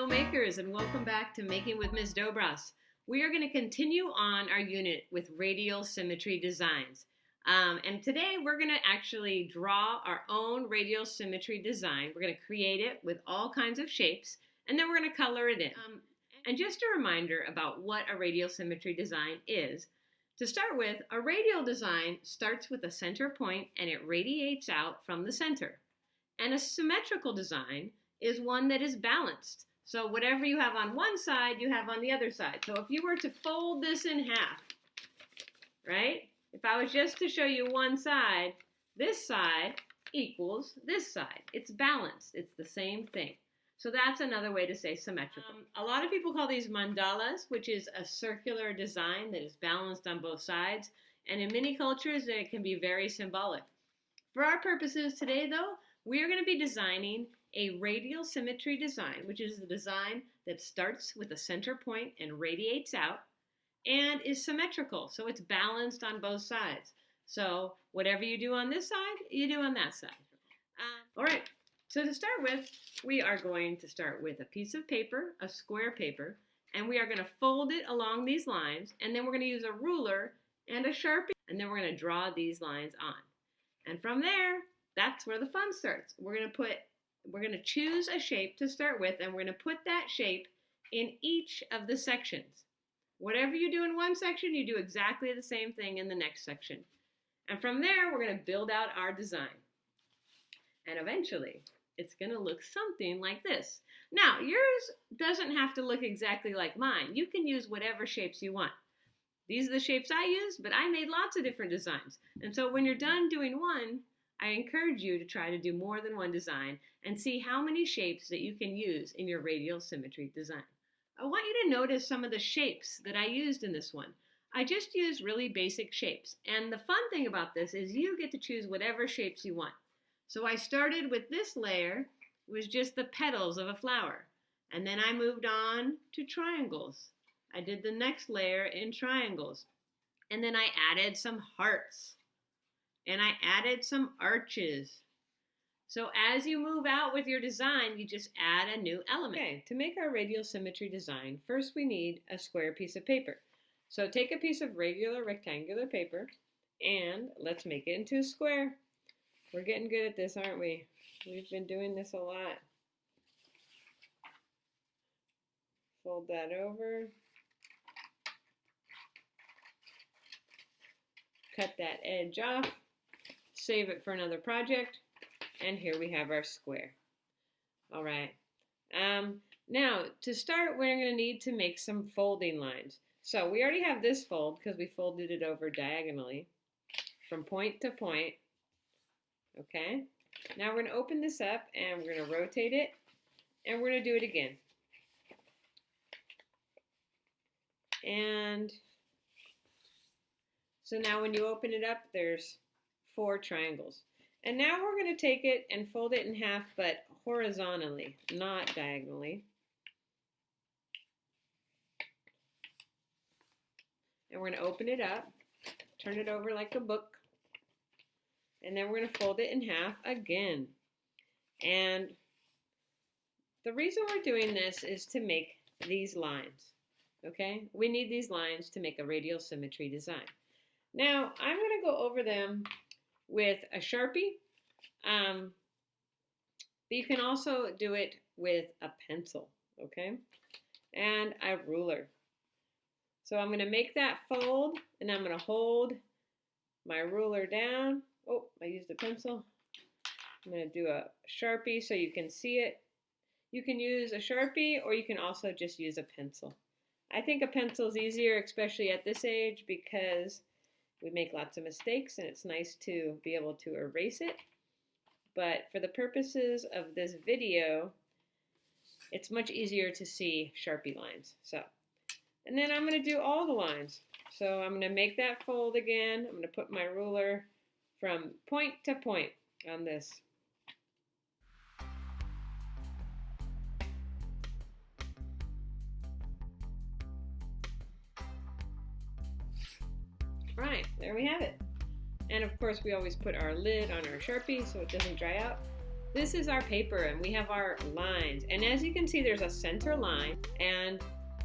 Hello makers, and welcome back to Making with Ms. Dobras. We are going to continue on our unit with radial symmetry designs. And today we're going to actually draw our own radial symmetry design. We're going to create it with all kinds of shapes, and then we're going to color it in. And just a reminder about what a radial symmetry design is. To start with, a radial design starts with a center point and it radiates out from the center. And a symmetrical design is one that is balanced. So whatever you have on one side, you have on the other side. So if you were to fold this in half, right? If I was just to show you one side, this side equals this side. It's balanced. It's the same thing. So that's another way to say symmetrical. A lot of people call these mandalas, which is a circular design that is balanced on both sides. And in many cultures, it can be very symbolic. For our purposes today, though, we are going to be designing a radial symmetry design, which is the design that starts with a center point and radiates out and is symmetrical. So it's balanced on both sides. So whatever you do on this side, you do on that side. All right. So to start with, we are going to start with a piece of paper, a square paper, and we are going to fold it along these lines, and then we're going to use a ruler and a Sharpie, and then we're going to draw these lines on. And from there, that's where the fun starts. We're going to choose a shape to start with, and we're going to put that shape in each of the sections. Whatever you do in one section, you do exactly the same thing in the next section. And from there, we're going to build out our design. And eventually, it's going to look something like this. Now, yours doesn't have to look exactly like mine. You can use whatever shapes you want. These are the shapes I use, but I made lots of different designs. And so when you're done doing one, I encourage you to try to do more than one design and see how many shapes that you can use in your radial symmetry design. I want you to notice some of the shapes that I used in this one. I just used really basic shapes. And the fun thing about this is you get to choose whatever shapes you want. So I started with this layer, was just the petals of a flower. And then I moved on to triangles. I did the next layer in triangles. And then I added some hearts. And I added some arches. So as you move out with your design, you just add a new element. Okay, to make our radial symmetry design, first we need a square piece of paper. So take a piece of regular rectangular paper and let's make it into a square. We're getting good at this, aren't we? We've been doing this a lot. Fold that over. Cut that edge off. Save it for another project. And here we have our square. All right. Now, to start, we're going to need to make some folding lines. So we already have this fold because we folded it over diagonally from point to point. Okay, now we're going to open this up and we're going to rotate it and we're going to do it again. And so now when you open it up, there's 4 triangles. And now we're going to take it and fold it in half, but horizontally, not diagonally. And we're going to open it up, turn it over like a book. And then we're going to fold it in half again. And the reason we're doing this is to make these lines. Okay? We need these lines to make a radial symmetry design. Now, I'm going to go over them with a Sharpie. But you can also do it with a pencil. Okay? And a ruler. So I'm going to make that fold, and I'm going to hold my ruler down. Oh, I used a pencil. I'm going to do a Sharpie so you can see it. You can use a Sharpie or you can also just use a pencil. I think a pencil is easier, especially at this age, because we make lots of mistakes and it's nice to be able to erase it. But for the purposes of this video, it's much easier to see Sharpie lines. And then I'm going to do all the lines. So I'm going to make that fold again. I'm going to put my ruler from point to point on this. Right, there we have it. And of course we always put our lid on our Sharpie so it doesn't dry out. this is our paper and we have our lines. And as you can see, there's a center line. And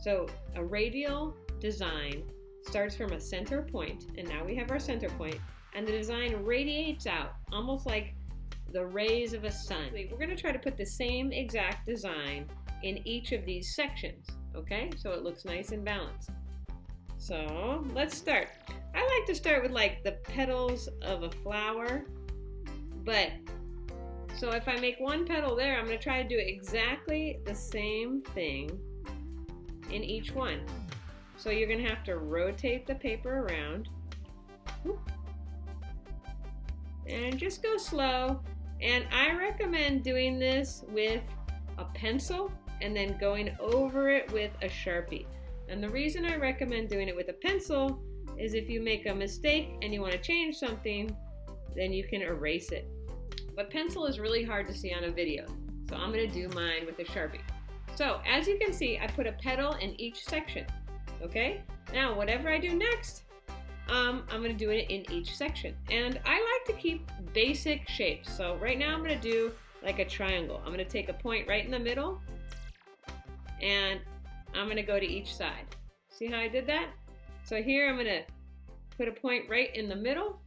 so a radial design starts from a center point, and now we have our center point, and the design radiates out, almost like the rays of a sun. We're going to try to put the same exact design in each of these sections, okay? So it looks nice and balanced. So let's start. I like to start with like the petals of a flower, but so if I make one petal there, I'm going to try to do exactly the same thing in each one. So you're going to have to rotate the paper around. And just go slow. And I recommend doing this with a pencil and then going over it with a Sharpie. And the reason I recommend doing it with a pencil is if you make a mistake and you want to change something, then you can erase it. But pencil is really hard to see on a video, so I'm going to do mine with a Sharpie. So as you can see, I put a petal in each section, okay? Now whatever I do next, I'm going to do it in each section. And I like to keep basic shapes. So right now I'm going to do like a triangle. I'm going to take a point right in the middle, and I'm going to go to each side. See how I did that? So here I'm going to put a point right in the middle,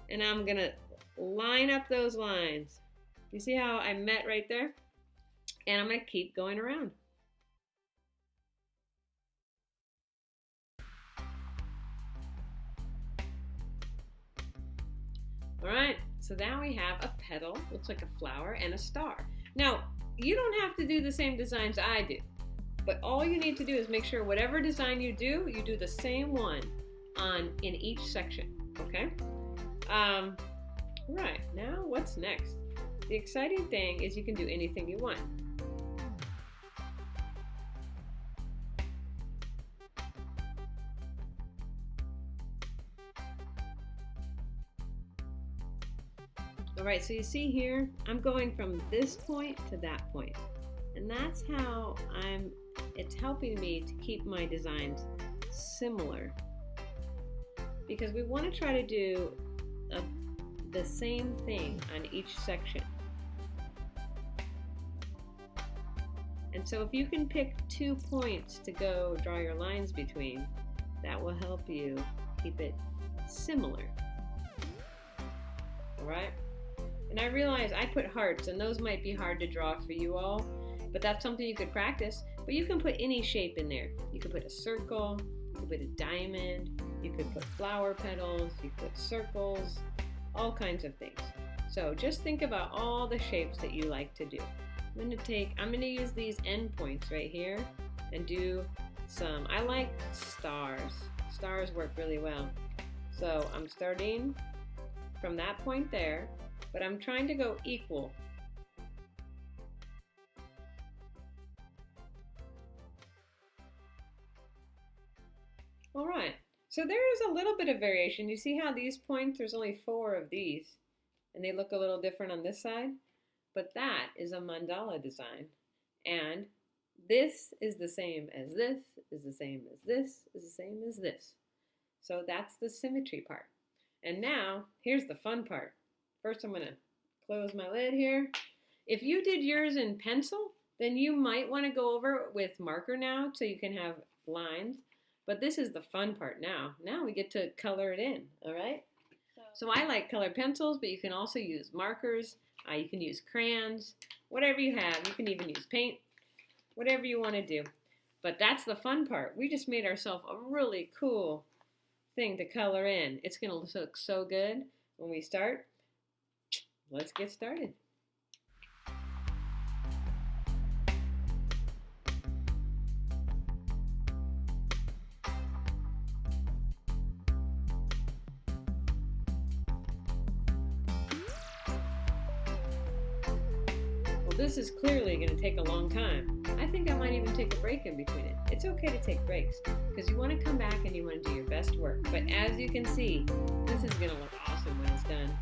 and I'm going to line up those lines. You see how I met right there? And I'm going to keep going around. All right, so now we have a petal, looks like a flower, and a star. Now, you don't have to do the same designs I do, but all you need to do is make sure whatever design you do the same one in each section, okay? Right, now what's next? The exciting thing is you can do anything you want. All right, so you see here, I'm going from this point to that point. And that's how it's helping me to keep my designs similar. Because we want to try to do the same thing on each section. And so if you can pick 2 points to go draw your lines between, that will help you keep it similar. All right? And I realize I put hearts, and those might be hard to draw for you all, but that's something you could practice. But you can put any shape in there. You could put a circle, you could put a diamond, you could put flower petals, you could put circles, all kinds of things. So just think about all the shapes that you like to do. I'm going to use these endpoints right here and do some, I like stars. Stars work really well. So I'm starting from that point there, but I'm trying to go equal. All right, so there is a little bit of variation. You see how these points, there's only 4 of these, and they look a little different on this side? But that is a mandala design. And this is the same as this, is the same as this, is the same as this. So that's the symmetry part. And now, here's the fun part. First, I'm going to close my lid here. If you did yours in pencil, then you might want to go over it with marker now so you can have lines. But this is the fun part now. Now we get to color it in, all right? So I like colored pencils, but you can also use markers. You can use crayons, whatever you have. You can even use paint, whatever you want to do. But that's the fun part. We just made ourselves a really cool thing to color in. It's going to look so good when we start. Let's get started. This is clearly going to take a long time. I think I might even take a break in between it. It's okay to take breaks because you want to come back and you want to do your best work. But as you can see, this is going to look awesome when it's done.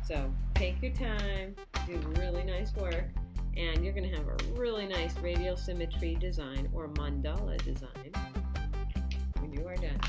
So take your time, do really nice work, and you're going to have a really nice radial symmetry design or mandala design when you are done.